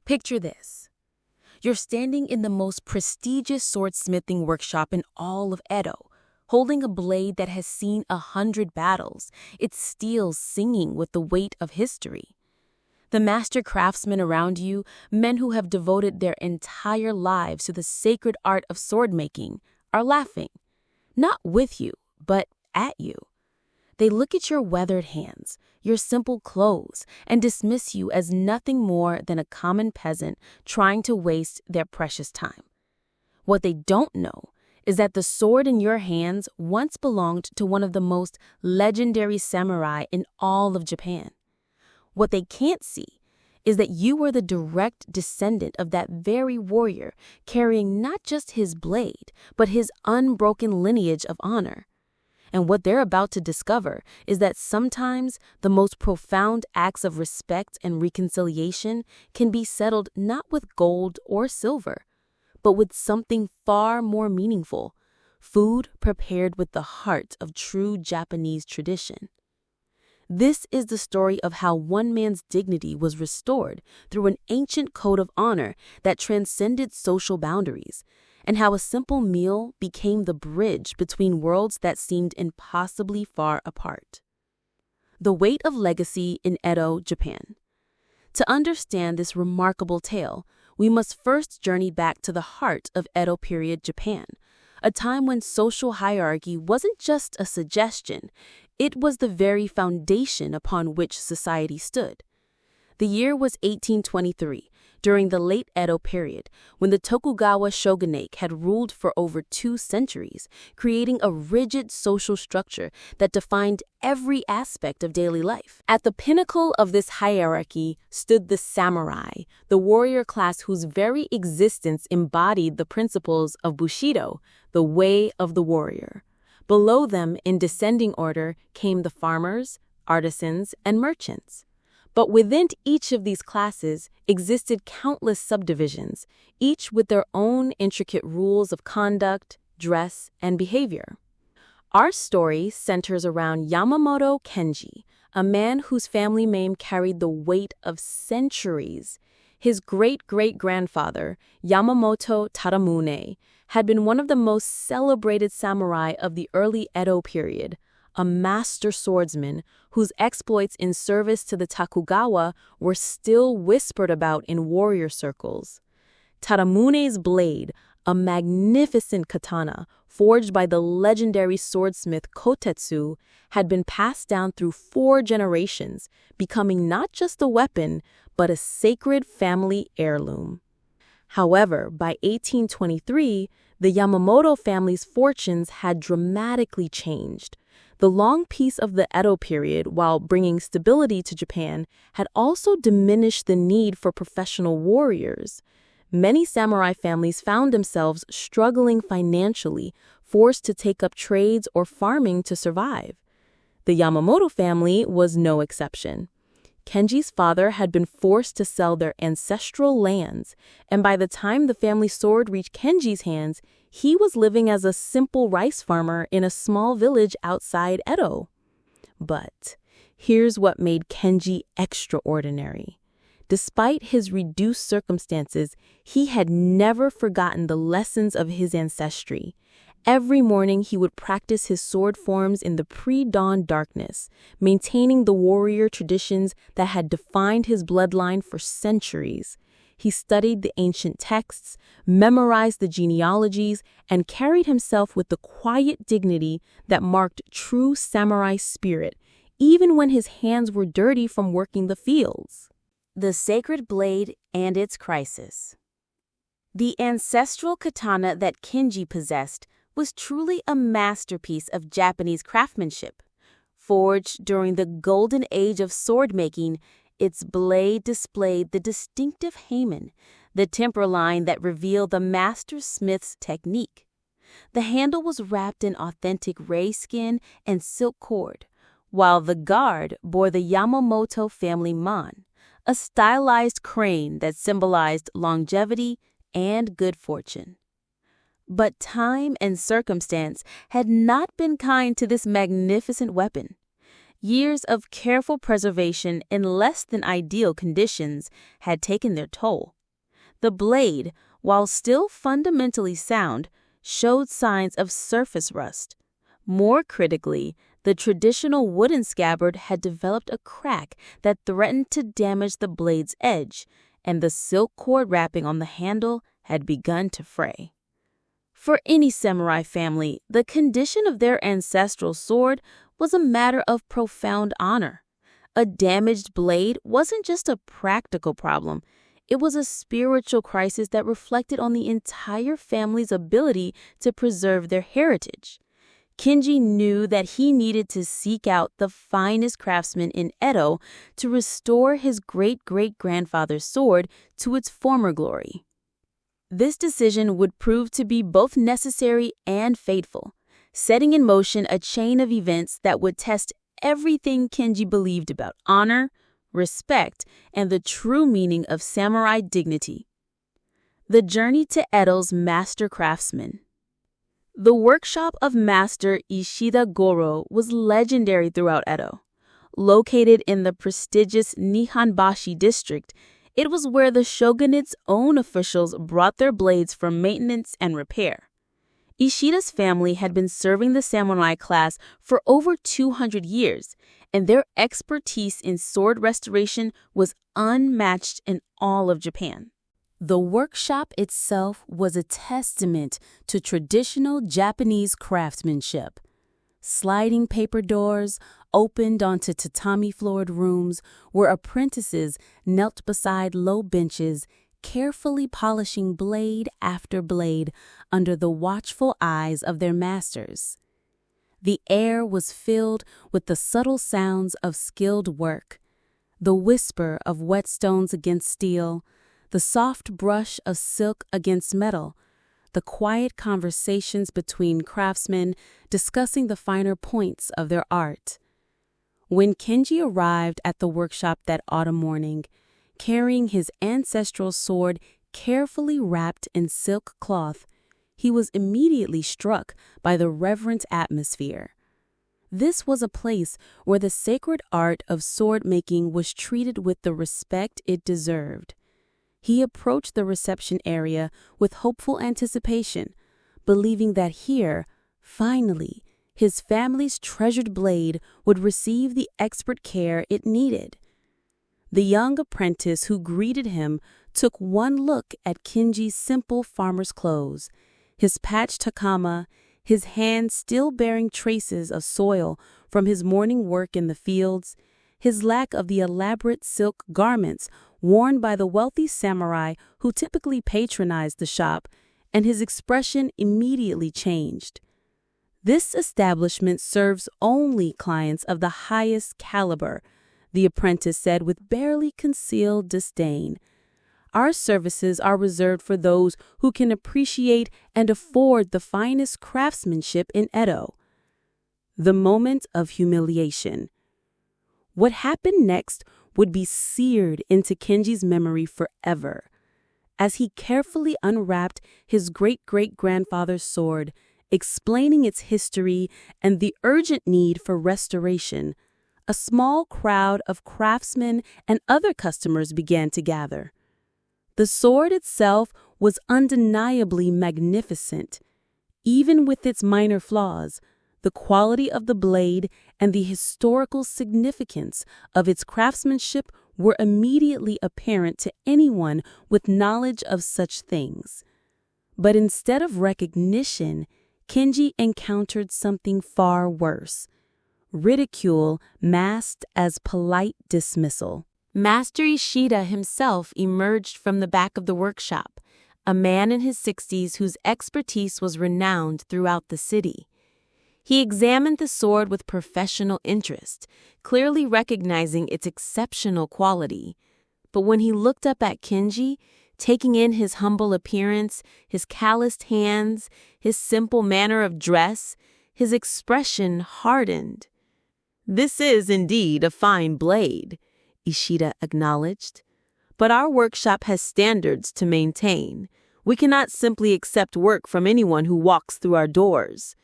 Picture this. You're standing in the most prestigious swordsmithing workshop in all of Edo, holding a blade that has seen 100 battles, its steel singing with the weight of history. The master craftsmen around you, men who have devoted their entire lives to the sacred art of sword-making, are laughing, not with you, but at you. They look at your weathered hands, your simple clothes, and dismiss you as nothing more than a common peasant trying to waste their precious time. What they don't know is that the sword in your hands once belonged to one of the most legendary samurai in all of Japan. What they can't see is that you were the direct descendant of that very warrior, carrying not just his blade, but his unbroken lineage of honor. And what they're about to discover is that sometimes the most profound acts of respect and reconciliation can be settled not with gold or silver, but with something far more meaningful: food prepared with the heart of true Japanese tradition. This is the story of how one man's dignity was restored through an ancient code of honor that transcended social boundaries, and how a simple meal became the bridge between worlds that seemed impossibly far apart. The weight of legacy in Edo, Japan. To understand this remarkable tale, we must first journey back to the heart of Edo period Japan, a time when social hierarchy wasn't just a suggestion, it was the very foundation upon which society stood. The year was 1823, during the late Edo period, when the Tokugawa shogunate had ruled for over 2 centuries, creating a rigid social structure that defined every aspect of daily life. At the pinnacle of this hierarchy stood the samurai, the warrior class whose very existence embodied the principles of Bushido, the way of the warrior. Below them, in descending order, came the farmers, artisans, and merchants. But within each of these classes existed countless subdivisions, each with their own intricate rules of conduct, dress, and behavior. Our story centers around Yamamoto Kenji, a man whose family name carried the weight of centuries. His great-great-grandfather, Yamamoto Tadamune, had been one of the most celebrated samurai of the early Edo period, a master swordsman whose exploits in service to the Tokugawa were still whispered about in warrior circles. Tadamune's blade, a magnificent katana forged by the legendary swordsmith Kotetsu, had been passed down through 4 generations, becoming not just a weapon, but a sacred family heirloom. However, by 1823, the Yamamoto family's fortunes had dramatically changed. The long peace of the Edo period, while bringing stability to Japan, had also diminished the need for professional warriors. Many samurai families found themselves struggling financially, forced to take up trades or farming to survive. The Yamamoto family was no exception. Kenji's father had been forced to sell their ancestral lands, and by the time the family sword reached Kenji's hands, he was living as a simple rice farmer in a small village outside Edo. But here's what made Kenji extraordinary. Despite his reduced circumstances, he had never forgotten the lessons of his ancestry. Every morning he would practice his sword forms in the pre-dawn darkness, maintaining the warrior traditions that had defined his bloodline for centuries. He studied the ancient texts, memorized the genealogies, and carried himself with the quiet dignity that marked true samurai spirit, even when his hands were dirty from working the fields. The sacred blade and its crisis. The ancestral katana that Kenji possessed was truly a masterpiece of Japanese craftsmanship. Forged during the golden age of sword-making, its blade displayed the distinctive heimin, the temper line that revealed the master smith's technique. The handle was wrapped in authentic ray skin and silk cord, while the guard bore the Yamamoto family man, a stylized crane that symbolized longevity and good fortune. But time and circumstance had not been kind to this magnificent weapon. Years of careful preservation in less than ideal conditions had taken their toll. The blade, while still fundamentally sound, showed signs of surface rust. More critically, the traditional wooden scabbard had developed a crack that threatened to damage the blade's edge, and the silk cord wrapping on the handle had begun to fray. For any samurai family, the condition of their ancestral sword was a matter of profound honor. A damaged blade wasn't just a practical problem. It was a spiritual crisis that reflected on the entire family's ability to preserve their heritage. Kenji knew that he needed to seek out the finest craftsmen in Edo to restore his great-great-grandfather's sword to its former glory. This decision would prove to be both necessary and fateful, setting in motion a chain of events that would test everything Kenji believed about honor, respect, and the true meaning of samurai dignity. The journey to Edo's master craftsman. The workshop of Master Ishida Goro was legendary throughout Edo. Located in the prestigious Nihonbashi district, it was where the shogunate's own officials brought their blades for maintenance and repair. Ishida's family had been serving the samurai class for over 200 years, and their expertise in sword restoration was unmatched in all of Japan. The workshop itself was a testament to traditional Japanese craftsmanship. Sliding paper doors opened onto tatami-floored rooms where apprentices knelt beside low benches, carefully polishing blade after blade under the watchful eyes of their masters. The air was filled with the subtle sounds of skilled work, the whisper of whetstones against steel, the soft brush of silk against metal, the quiet conversations between craftsmen discussing the finer points of their art. When Kenji arrived at the workshop that autumn morning, carrying his ancestral sword carefully wrapped in silk cloth, he was immediately struck by the reverent atmosphere. This was a place where the sacred art of sword making was treated with the respect it deserved. He approached the reception area with hopeful anticipation, believing that here, finally, his family's treasured blade would receive the expert care it needed. The young apprentice who greeted him took one look at Kenji's simple farmer's clothes, his patched hakama, his hands still bearing traces of soil from his morning work in the fields, his lack of the elaborate silk garments worn by the wealthy samurai who typically patronized the shop, and his expression immediately changed. This establishment serves only clients of the highest caliber, the apprentice said with barely concealed disdain. Our services are reserved for those who can appreciate and afford the finest craftsmanship in Edo. The moment of humiliation. What happened next would be seared into Kenji's memory forever. As he carefully unwrapped his great-great-grandfather's sword, explaining its history and the urgent need for restoration, a small crowd of craftsmen and other customers began to gather. The sword itself was undeniably magnificent. Even with its minor flaws, the quality of the blade and the historical significance of its craftsmanship were immediately apparent to anyone with knowledge of such things. But instead of recognition, Kenji encountered something far worse: ridicule masked as polite dismissal. Master Ishida himself emerged from the back of the workshop, a man in his 60s whose expertise was renowned throughout the city. He examined the sword with professional interest, clearly recognizing its exceptional quality. But when he looked up at Kenji, taking in his humble appearance, his calloused hands, his simple manner of dress, his expression hardened. "This is indeed a fine blade," Ishida acknowledged. "But our workshop has standards to maintain. We cannot simply accept work from anyone who walks through our doors.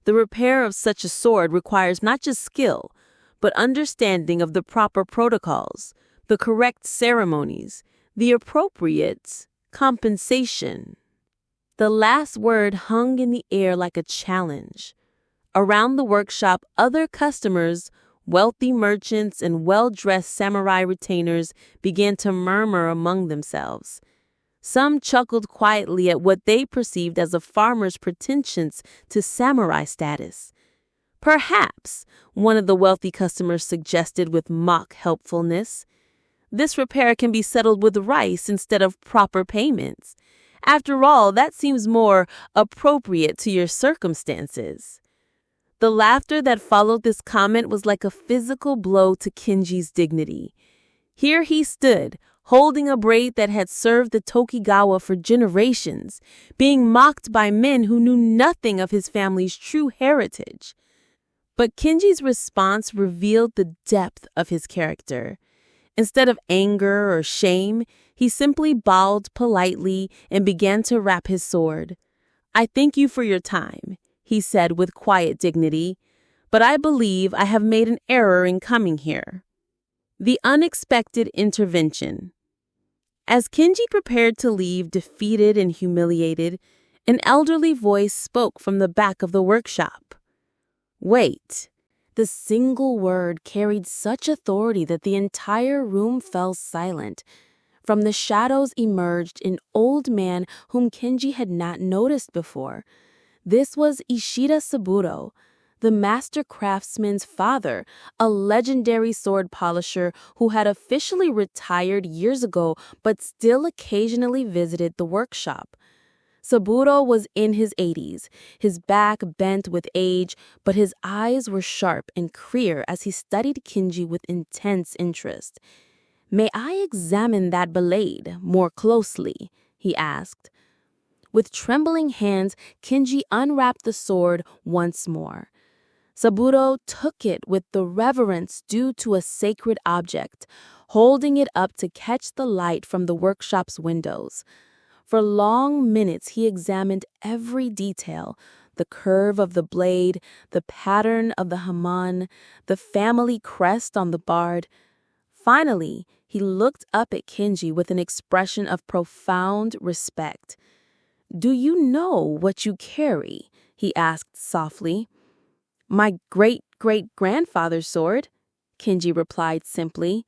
The repair of such a sword requires not just skill, but understanding of the proper protocols, the correct ceremonies, the appropriate compensation. The last word hung in the air like a challenge. Around the workshop, other customers, wealthy merchants and well-dressed samurai retainers, began to murmur among themselves. Some chuckled quietly at what they perceived as a farmer's pretensions to samurai status. Perhaps, one of the wealthy customers suggested with mock helpfulness, this repair can be settled with rice instead of proper payments. After all, that seems more appropriate to your circumstances. The laughter that followed this comment was like a physical blow to Kenji's dignity. Here he stood, holding a braid that had served the Tokugawa for generations, being mocked by men who knew nothing of his family's true heritage. But Kenji's response revealed the depth of his character. Instead of anger or shame, he simply bowed politely and began to wrap his sword. "I thank you for your time," he said with quiet dignity, "but I believe I have made an error in coming here." The unexpected intervention. As Kenji prepared to leave defeated and humiliated, an elderly voice spoke from the back of the workshop. "Wait." The single word carried such authority that the entire room fell silent. From the shadows emerged an old man whom Kenji had not noticed before. This was Ishida Saburo, the master craftsman's father, a legendary sword polisher who had officially retired years ago but still occasionally visited the workshop. Saburo was in his 80s, his back bent with age, but his eyes were sharp and clear as he studied Kenji with intense interest. "May I examine that blade more closely?" he asked. With trembling hands, Kenji unwrapped the sword once more. Saburo took it with the reverence due to a sacred object, holding it up to catch the light from the workshop's windows. For long minutes he examined every detail, the curve of the blade, the pattern of the hamon, the family crest on the bard. Finally, he looked up at Kenji with an expression of profound respect. "Do you know what you carry?" he asked softly. "My great-great-grandfather's sword," Kenji replied simply.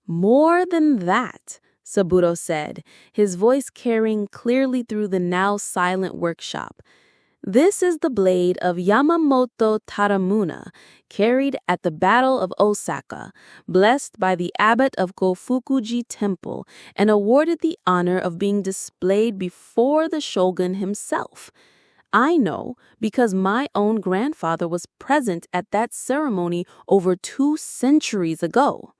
"More than that," Saburo said, his voice carrying clearly through the now silent workshop. "This is the blade of Yamamoto Taramuna, carried at the Battle of Osaka, blessed by the abbot of Gofukuji Temple, and awarded the honor of being displayed before the shogun himself. I know because my own grandfather was present at that ceremony over 2 centuries ago."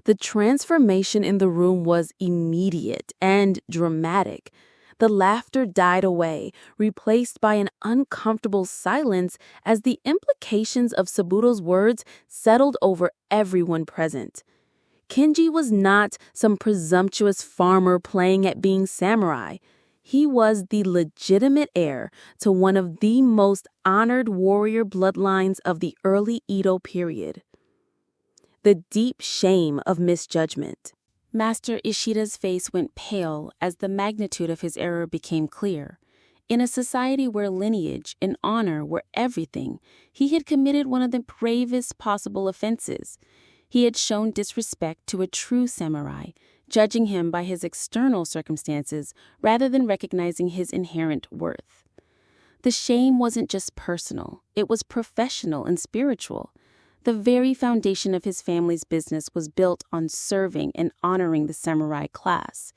The transformation in the room was immediate and dramatic. The laughter died away, replaced by an uncomfortable silence as the implications of Saburo's words settled over everyone present. Kenji was not some presumptuous farmer playing at being samurai. He was the legitimate heir to one of the most honored warrior bloodlines of the early Edo period. The deep shame of misjudgment. Master Ishida's face went pale as the magnitude of his error became clear. In a society where lineage and honor were everything, he had committed one of the gravest possible offenses. He had shown disrespect to a true samurai, judging him by his external circumstances rather than recognizing his inherent worth. The shame wasn't just personal, it was professional and spiritual. The very foundation of his family's business was built on serving and honoring the samurai class.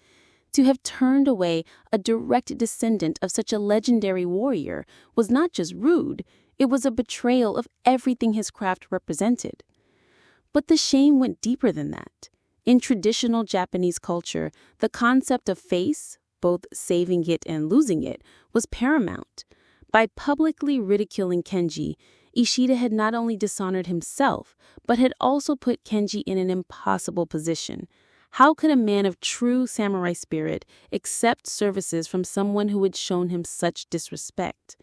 To have turned away a direct descendant of such a legendary warrior was not just rude, it was a betrayal of everything his craft represented. But the shame went deeper than that. In traditional Japanese culture, the concept of face, both saving it and losing it, was paramount. By publicly ridiculing Kenji, Ishida had not only dishonored himself, but had also put Kenji in an impossible position. How could a man of true samurai spirit accept services from someone who had shown him such disrespect?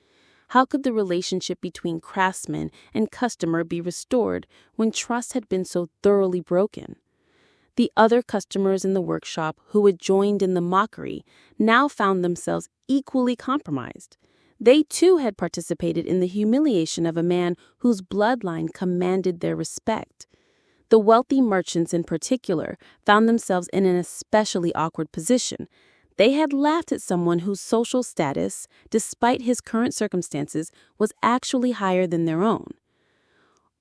How could the relationship between craftsman and customer be restored when trust had been so thoroughly broken? The other customers in the workshop who had joined in the mockery now found themselves equally compromised. They too had participated in the humiliation of a man whose bloodline commanded their respect. The wealthy merchants in particular found themselves in an especially awkward position. They had laughed at someone whose social status, despite his current circumstances, was actually higher than their own.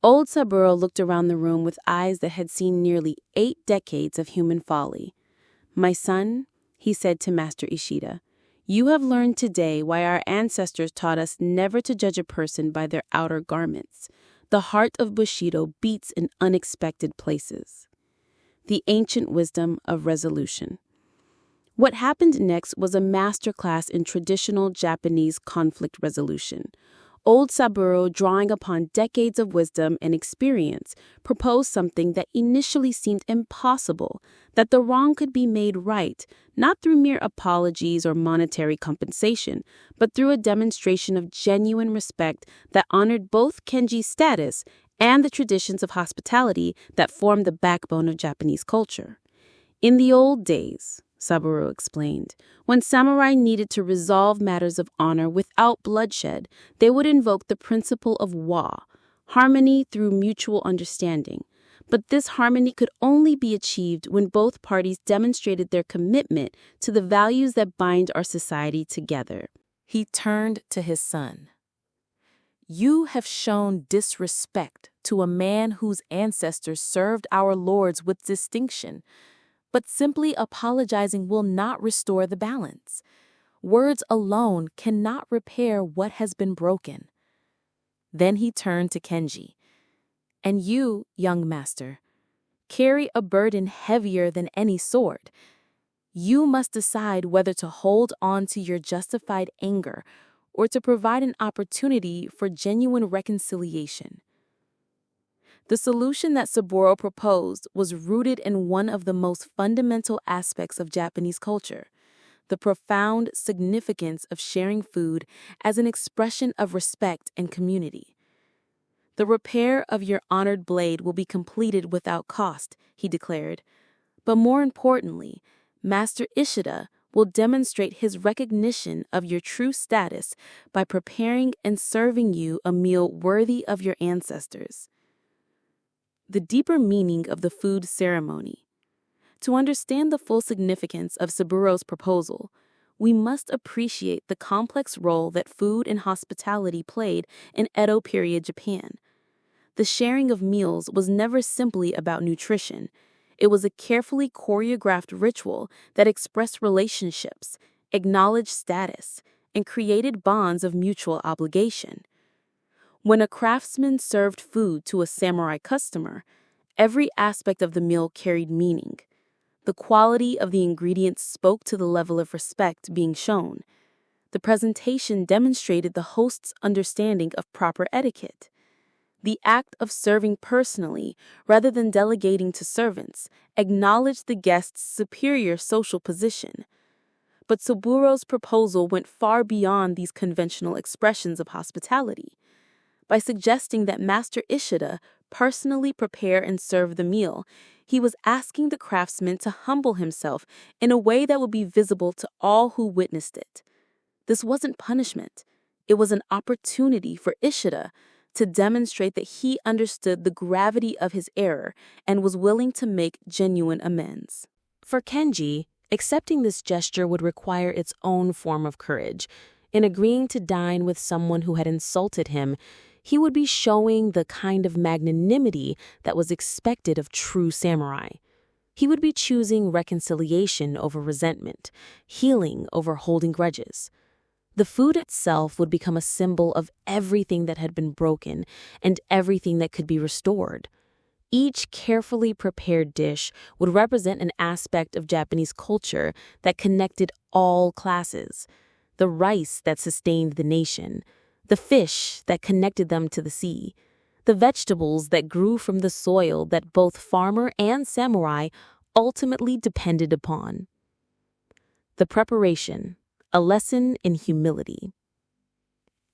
Old Saburo looked around the room with eyes that had seen nearly 8 decades of human folly. "My son," he said to Master Ishida, "you have learned today why our ancestors taught us never to judge a person by their outer garments. The heart of Bushido beats in unexpected places." The ancient wisdom of resolution. What happened next was a masterclass in traditional Japanese conflict resolution. Old Saburo, drawing upon decades of wisdom and experience, proposed something that initially seemed impossible, that the wrong could be made right, not through mere apologies or monetary compensation, but through a demonstration of genuine respect that honored both Kenji's status and the traditions of hospitality that formed the backbone of Japanese culture. In the old days, Saburo explained, when samurai needed to resolve matters of honor without bloodshed, they would invoke the principle of wa, harmony through mutual understanding. But this harmony could only be achieved when both parties demonstrated their commitment to the values that bind our society together. He turned to his son. "You have shown disrespect to a man whose ancestors served our lords with distinction. But simply apologizing will not restore the balance. Words alone cannot repair what has been broken." Then he turned to Kenji. "And you, young master, carry a burden heavier than any sword. You must decide whether to hold on to your justified anger or to provide an opportunity for genuine reconciliation." The solution that Saburo proposed was rooted in one of the most fundamental aspects of Japanese culture, the profound significance of sharing food as an expression of respect and community. "The repair of your honored blade will be completed without cost," he declared. "But more importantly, Master Ishida will demonstrate his recognition of your true status by preparing and serving you a meal worthy of your ancestors." The deeper meaning of the food ceremony. To understand the full significance of Saburo's proposal, we must appreciate the complex role that food and hospitality played in Edo period Japan. The sharing of meals was never simply about nutrition. It was a carefully choreographed ritual that expressed relationships, acknowledged status, and created bonds of mutual obligation. When a craftsman served food to a samurai customer, every aspect of the meal carried meaning. The quality of the ingredients spoke to the level of respect being shown. The presentation demonstrated the host's understanding of proper etiquette. The act of serving personally, rather than delegating to servants, acknowledged the guest's superior social position. But Saburo's proposal went far beyond these conventional expressions of hospitality. By suggesting that Master Ishida personally prepare and serve the meal, he was asking the craftsman to humble himself in a way that would be visible to all who witnessed it. This wasn't punishment. It was an opportunity for Ishida to demonstrate that he understood the gravity of his error and was willing to make genuine amends. For Kenji, accepting this gesture would require its own form of courage. In agreeing to dine with someone who had insulted him, he would be showing the kind of magnanimity that was expected of true samurai. He would be choosing reconciliation over resentment, healing over holding grudges. The food itself would become a symbol of everything that had been broken and everything that could be restored. Each carefully prepared dish would represent an aspect of Japanese culture that connected all classes: the rice that sustained the nation, the fish that connected them to the sea, the vegetables that grew from the soil that both farmer and samurai ultimately depended upon. The preparation, a lesson in humility.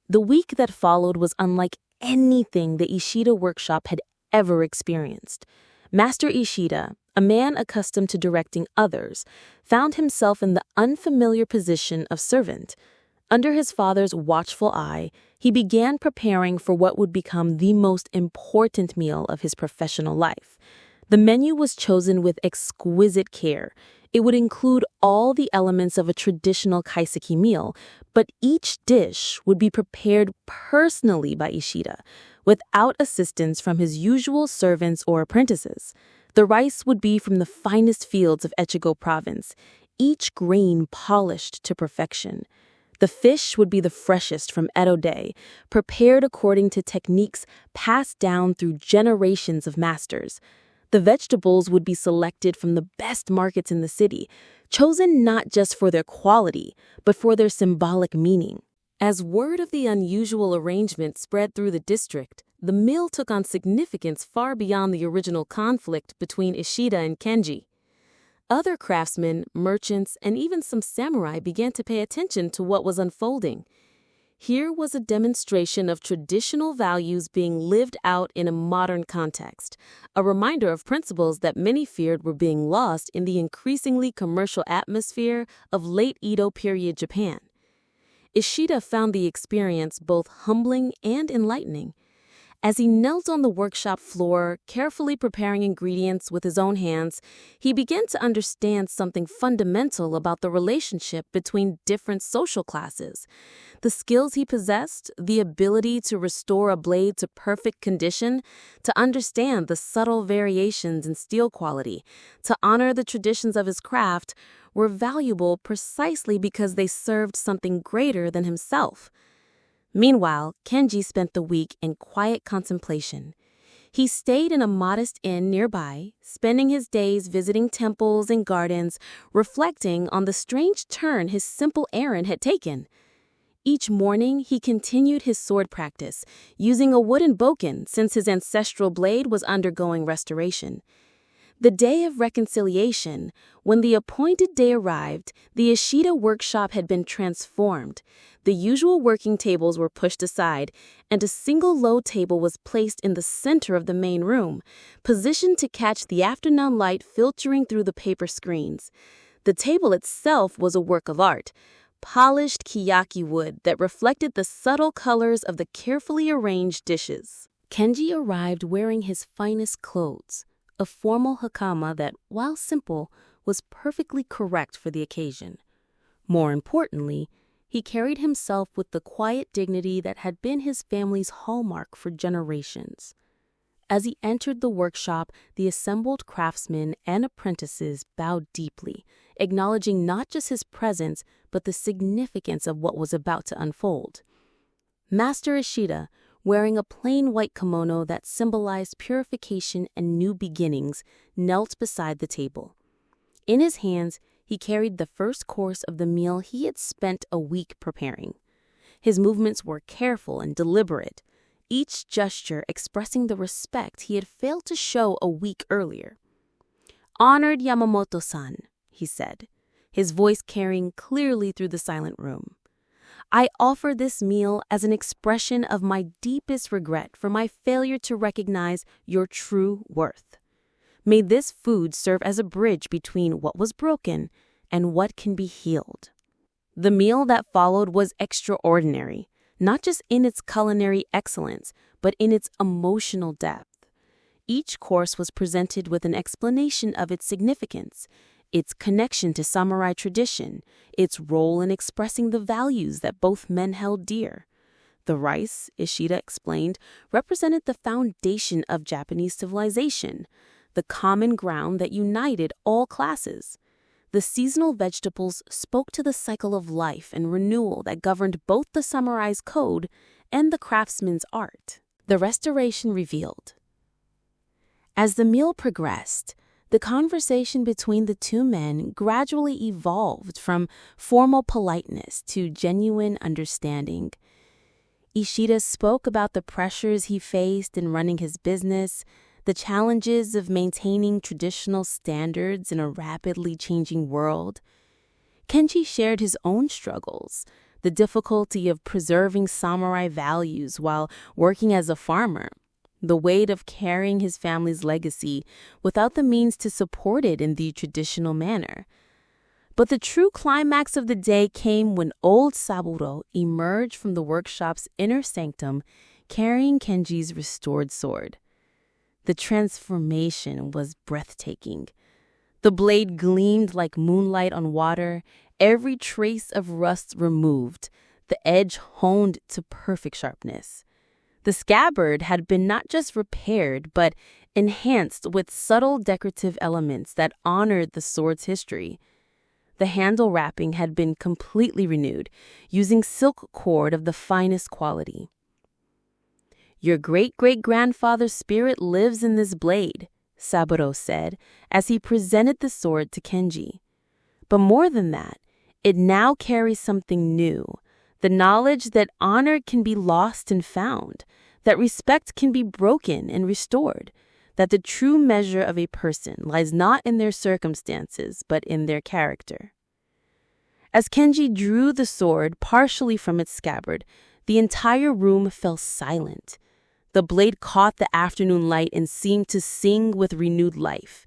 The week that followed was unlike anything the Ishida workshop had ever experienced. Master Ishida, a man accustomed to directing others, found himself in the unfamiliar position of servant. Under his father's watchful eye, he began preparing for what would become the most important meal of his professional life. The menu was chosen with exquisite care. It would include all the elements of a traditional kaiseki meal, but each dish would be prepared personally by Ishida, without assistance from his usual servants or apprentices. The rice would be from the finest fields of Echigo province, each grain polished to perfection. The fish would be the freshest from Edo-dei, prepared according to techniques passed down through generations of masters. The vegetables would be selected from the best markets in the city, chosen not just for their quality, but for their symbolic meaning. As word of the unusual arrangement spread through the district, the meal took on significance far beyond the original conflict between Ishida and Kenji. Other craftsmen, merchants, and even some samurai began to pay attention to what was unfolding. Here was a demonstration of traditional values being lived out in a modern context, a reminder of principles that many feared were being lost in the increasingly commercial atmosphere of late Edo period Japan. Ishida found the experience both humbling and enlightening. As he knelt on the workshop floor, carefully preparing ingredients with his own hands, he began to understand something fundamental about the relationship between different social classes. The skills he possessed, the ability to restore a blade to perfect condition, to understand the subtle variations in steel quality, to honor the traditions of his craft, were valuable precisely because they served something greater than himself. Meanwhile, Kenji spent the week in quiet contemplation. He stayed in a modest inn nearby, spending his days visiting temples and gardens, reflecting on the strange turn his simple errand had taken. Each morning, he continued his sword practice, using a wooden bokken since his ancestral blade was undergoing restoration. The day of reconciliation, when the appointed day arrived, the Ishida workshop had been transformed. The usual working tables were pushed aside, and a single low table was placed in the center of the main room, positioned to catch the afternoon light filtering through the paper screens. The table itself was a work of art, polished kiyaki wood that reflected the subtle colors of the carefully arranged dishes. Kenji arrived wearing his finest clothes, a formal hakama that, while simple, was perfectly correct for the occasion. More importantly, he carried himself with the quiet dignity that had been his family's hallmark for generations. As he entered the workshop, the assembled craftsmen and apprentices bowed deeply, acknowledging not just his presence, but the significance of what was about to unfold. Master Ishida, wearing a plain white kimono that symbolized purification and new beginnings, knelt beside the table. In his hands, he carried the first course of the meal he had spent a week preparing. His movements were careful and deliberate, each gesture expressing the respect he had failed to show a week earlier. "Honored Yamamoto-san," he said, his voice carrying clearly through the silent room. "I offer this meal as an expression of my deepest regret for my failure to recognize your true worth. May this food serve as a bridge between what was broken and what can be healed." The meal that followed was extraordinary, not just in its culinary excellence, but in its emotional depth. Each course was presented with an explanation of its significance, its connection to samurai tradition, its role in expressing the values that both men held dear. The rice, Ishida explained, represented the foundation of Japanese civilization, the common ground that united all classes. The seasonal vegetables spoke to the cycle of life and renewal that governed both the samurai's code and the craftsman's art. The restoration revealed. As the meal progressed, the conversation between the two men gradually evolved from formal politeness to genuine understanding. Ishida spoke about the pressures he faced in running his business, the challenges of maintaining traditional standards in a rapidly changing world. Kenji shared his own struggles, the difficulty of preserving samurai values while working as a farmer, the weight of carrying his family's legacy without the means to support it in the traditional manner. But the true climax of the day came when old Saburo emerged from the workshop's inner sanctum carrying Kenji's restored sword. The transformation was breathtaking. The blade gleamed like moonlight on water, every trace of rust removed, the edge honed to perfect sharpness. The scabbard had been not just repaired, but enhanced with subtle decorative elements that honored the sword's history. The handle wrapping had been completely renewed, using silk cord of the finest quality. "Your great-great-grandfather's spirit lives in this blade," Saburo said as he presented the sword to Kenji. "But more than that, it now carries something new, the knowledge that honor can be lost and found, that respect can be broken and restored, that the true measure of a person lies not in their circumstances, but in their character." As Kenji drew the sword partially from its scabbard, the entire room fell silent. The blade caught the afternoon light and seemed to sing with renewed life.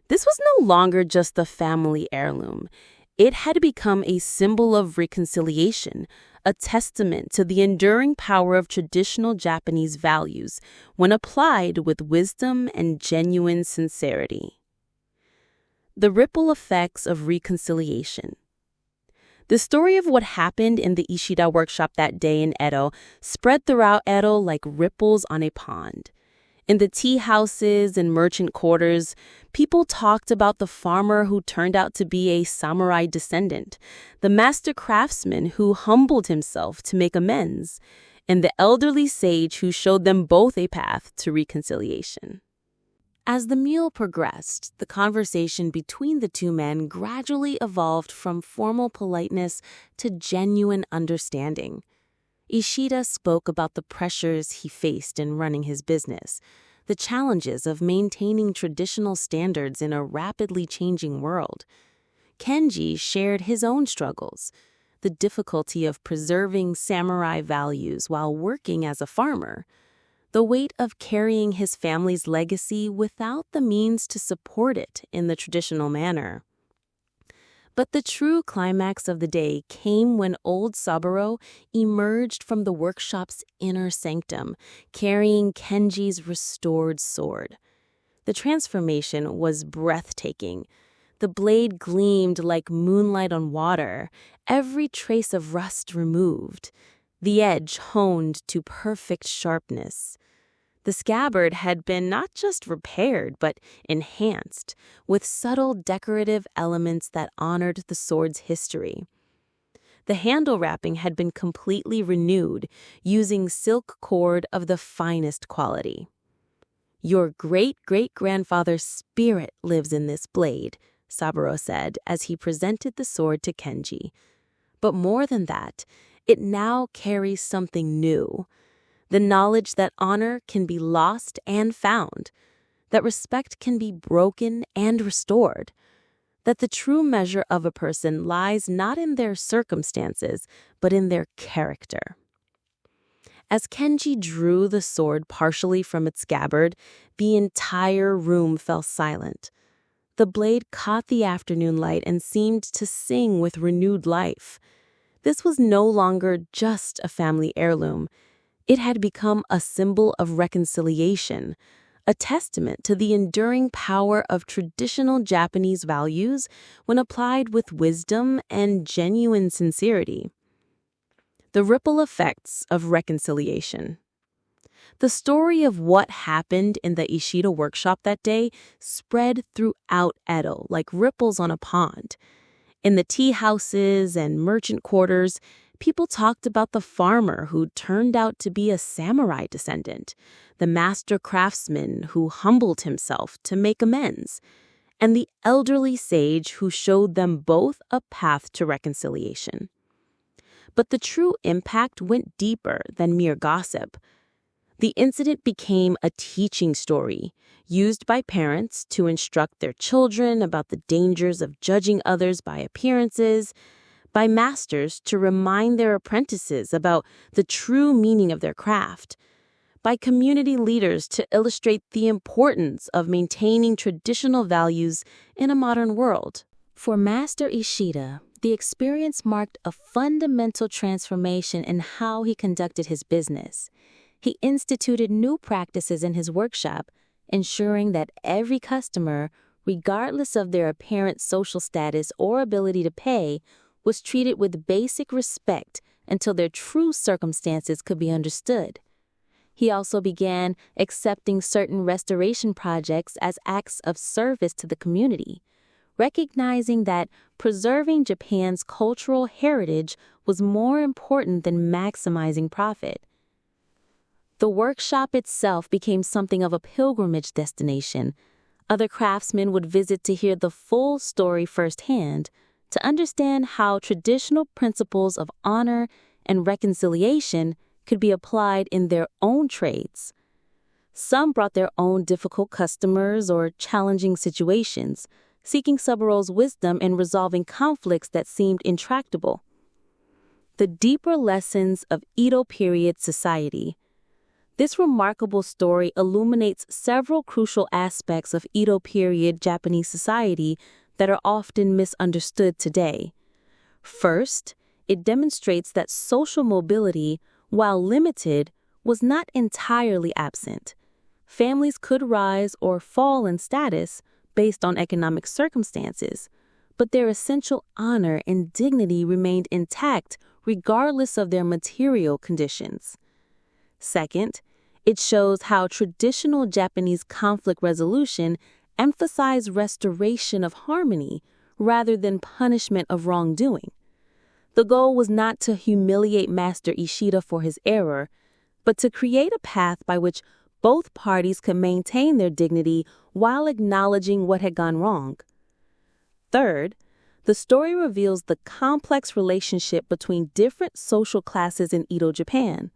This was no longer just a family heirloom. It had become a symbol of reconciliation, a testament to the enduring power of traditional Japanese values when applied with wisdom and genuine sincerity. The ripple effects of reconciliation. The story of what happened in the Ishida workshop that day in Edo spread throughout Edo like ripples on a pond. In the tea houses and merchant quarters, people talked about the farmer who turned out to be a samurai descendant, the master craftsman who humbled himself to make amends, and the elderly sage who showed them both a path to reconciliation. As the meal progressed, the conversation between the two men gradually evolved from formal politeness to genuine understanding. Ishida spoke about the pressures he faced in running his business, the challenges of maintaining traditional standards in a rapidly changing world. Kenji shared his own struggles, the difficulty of preserving samurai values while working as a farmer, the weight of carrying his family's legacy without the means to support it in the traditional manner. But the true climax of the day came when old Saburo emerged from the workshop's inner sanctum, carrying Kenji's restored sword. The transformation was breathtaking. The blade gleamed like moonlight on water, every trace of rust removed, the edge honed to perfect sharpness. The scabbard had been not just repaired, but enhanced, with subtle decorative elements that honored the sword's history. The handle wrapping had been completely renewed, using silk cord of the finest quality. "Your great-great-grandfather's spirit lives in this blade," Saburo said as he presented the sword to Kenji. "But more than that, it now carries something new. The knowledge that honor can be lost and found, that respect can be broken and restored, that the true measure of a person lies not in their circumstances, but in their character." As Kenji drew the sword partially from its scabbard, the entire room fell silent. The blade caught the afternoon light and seemed to sing with renewed life. This was no longer just a family heirloom. It had become a symbol of reconciliation, a testament to the enduring power of traditional Japanese values when applied with wisdom and genuine sincerity. The ripple effects of reconciliation. The story of what happened in the Ishida workshop that day spread throughout Edo like ripples on a pond. In the tea houses and merchant quarters, people talked about the farmer who turned out to be a samurai descendant, the master craftsman who humbled himself to make amends, and the elderly sage who showed them both a path to reconciliation. But the true impact went deeper than mere gossip. The incident became a teaching story, used by parents to instruct their children about the dangers of judging others by appearances, by masters to remind their apprentices about the true meaning of their craft, by community leaders to illustrate the importance of maintaining traditional values in a modern world. For Master Ishida, the experience marked a fundamental transformation in how he conducted his business. He instituted new practices in his workshop, ensuring that every customer, regardless of their apparent social status or ability to pay, was treated with basic respect until their true circumstances could be understood. He also began accepting certain restoration projects as acts of service to the community, recognizing that preserving Japan's cultural heritage was more important than maximizing profit. The workshop itself became something of a pilgrimage destination. Other craftsmen would visit to hear the full story firsthand, to understand how traditional principles of honor and reconciliation could be applied in their own trades. Some brought their own difficult customers or challenging situations, seeking Subaru's wisdom in resolving conflicts that seemed intractable. The deeper lessons of Edo period society. This remarkable story illuminates several crucial aspects of Edo period Japanese society that are often misunderstood today. First, it demonstrates that social mobility, while limited, was not entirely absent. Families could rise or fall in status based on economic circumstances, but their essential honor and dignity remained intact regardless of their material conditions. Second, it shows how traditional Japanese conflict resolution emphasized restoration of harmony rather than punishment of wrongdoing. The goal was not to humiliate Master Ishida for his error, but to create a path by which both parties could maintain their dignity while acknowledging what had gone wrong. Third, the story reveals the complex relationship between different social classes in Edo Japan.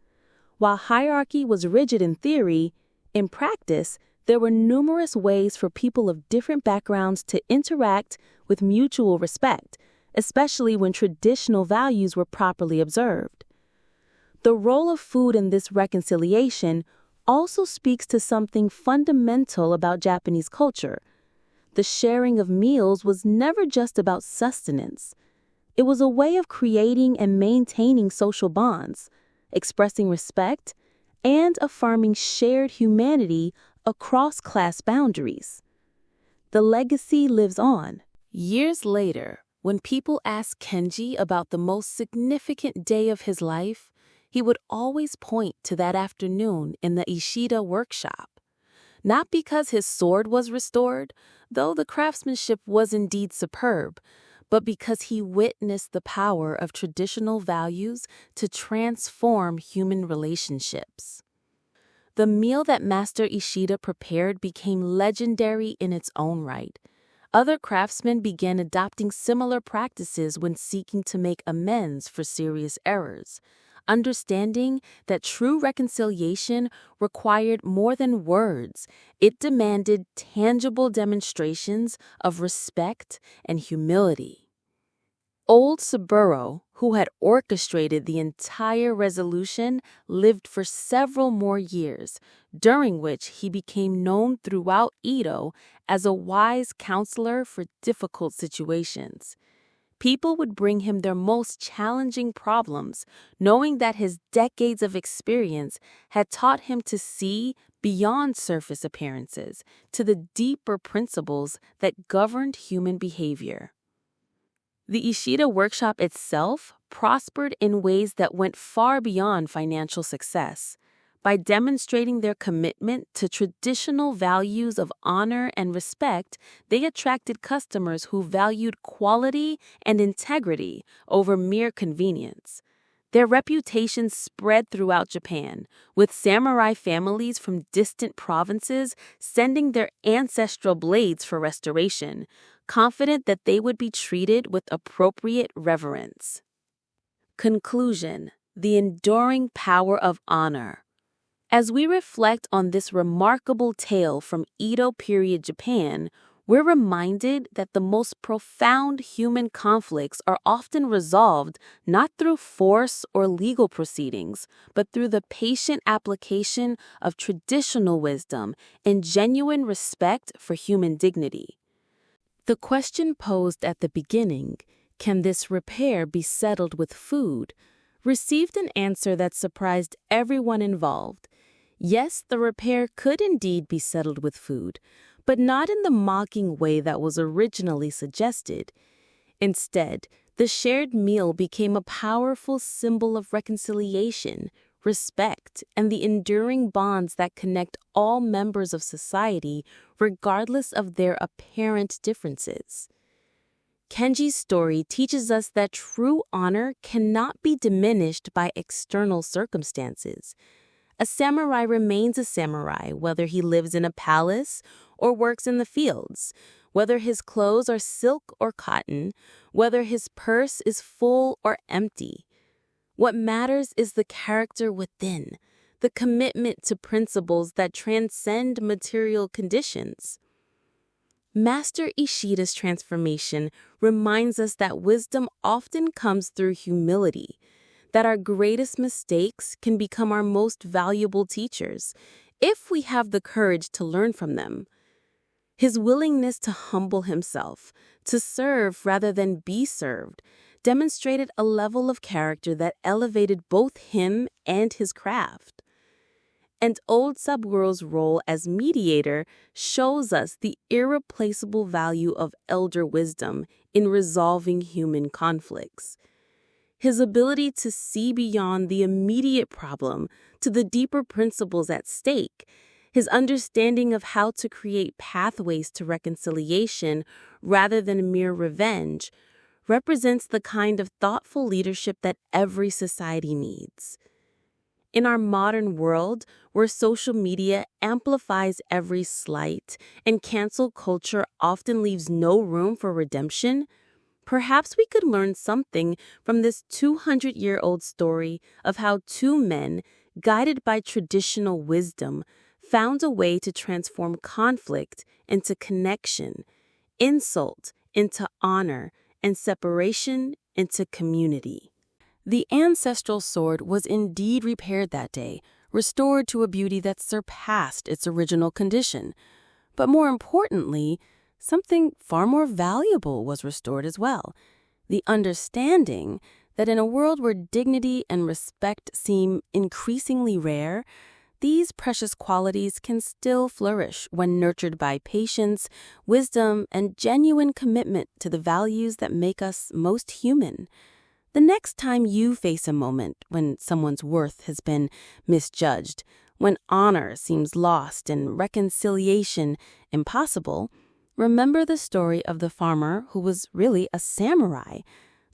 While hierarchy was rigid in theory, in practice, there were numerous ways for people of different backgrounds to interact with mutual respect, especially when traditional values were properly observed. The role of food in this reconciliation also speaks to something fundamental about Japanese culture. The sharing of meals was never just about sustenance. It was a way of creating and maintaining social bonds, expressing respect, and affirming shared humanity across class boundaries. The legacy lives on. Years later, when people asked Kenji about the most significant day of his life, he would always point to that afternoon in the Ishida workshop. Not because his sword was restored, though the craftsmanship was indeed superb, but because he witnessed the power of traditional values to transform human relationships. The meal that Master Ishida prepared became legendary in its own right. Other craftsmen began adopting similar practices when seeking to make amends for serious errors, understanding that true reconciliation required more than words. It demanded tangible demonstrations of respect and humility. Old Saburo, who had orchestrated the entire resolution, lived for several more years, during which he became known throughout Edo as a wise counselor for difficult situations. People would bring him their most challenging problems, knowing that his decades of experience had taught him to see beyond surface appearances to the deeper principles that governed human behavior. The Ishida workshop itself prospered in ways that went far beyond financial success. By demonstrating their commitment to traditional values of honor and respect, they attracted customers who valued quality and integrity over mere convenience. Their reputation spread throughout Japan, with samurai families from distant provinces sending their ancestral blades for restoration, confident that they would be treated with appropriate reverence. Conclusion: the enduring power of honor. As we reflect on this remarkable tale from Edo period Japan, we're reminded that the most profound human conflicts are often resolved not through force or legal proceedings, but through the patient application of traditional wisdom and genuine respect for human dignity. The question posed at the beginning, can this repair be settled with food, received an answer that surprised everyone involved. Yes, the repair could indeed be settled with food, but not in the mocking way that was originally suggested. Instead, the shared meal became a powerful symbol of reconciliation, respect, and the enduring bonds that connect all members of society, regardless of their apparent differences. Kenji's story teaches us that true honor cannot be diminished by external circumstances. A samurai remains a samurai whether he lives in a palace or works in the fields, whether his clothes are silk or cotton, whether his purse is full or empty. What matters is the character within, the commitment to principles that transcend material conditions. Master Ishida's transformation reminds us that wisdom often comes through humility, that our greatest mistakes can become our most valuable teachers if we have the courage to learn from them. His willingness to humble himself, to serve rather than be served, demonstrated a level of character that elevated both him and his craft. And Old Saburo role as mediator shows us the irreplaceable value of elder wisdom in resolving human conflicts. His ability to see beyond the immediate problem to the deeper principles at stake, his understanding of how to create pathways to reconciliation rather than mere revenge, represents the kind of thoughtful leadership that every society needs. In our modern world, where social media amplifies every slight and cancel culture often leaves no room for redemption, perhaps we could learn something from this 200-year-old story of how two men, guided by traditional wisdom, found a way to transform conflict into connection, insult into honor, and separation into community. The ancestral sword was indeed repaired that day, restored to a beauty that surpassed its original condition. But more importantly, something far more valuable was restored as well. The understanding that in a world where dignity and respect seem increasingly rare, these precious qualities can still flourish when nurtured by patience, wisdom, and genuine commitment to the values that make us most human. The next time you face a moment when someone's worth has been misjudged, when honor seems lost and reconciliation impossible, remember the story of the farmer who was really a samurai,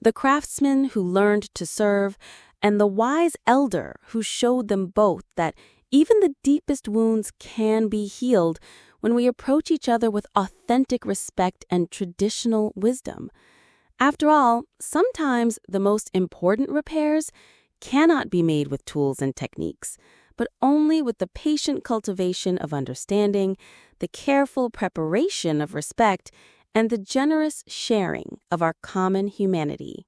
the craftsman who learned to serve, and the wise elder who showed them both that even the deepest wounds can be healed when we approach each other with authentic respect and traditional wisdom. After all, sometimes the most important repairs cannot be made with tools and techniques, but only with the patient cultivation of understanding, the careful preparation of respect, and the generous sharing of our common humanity.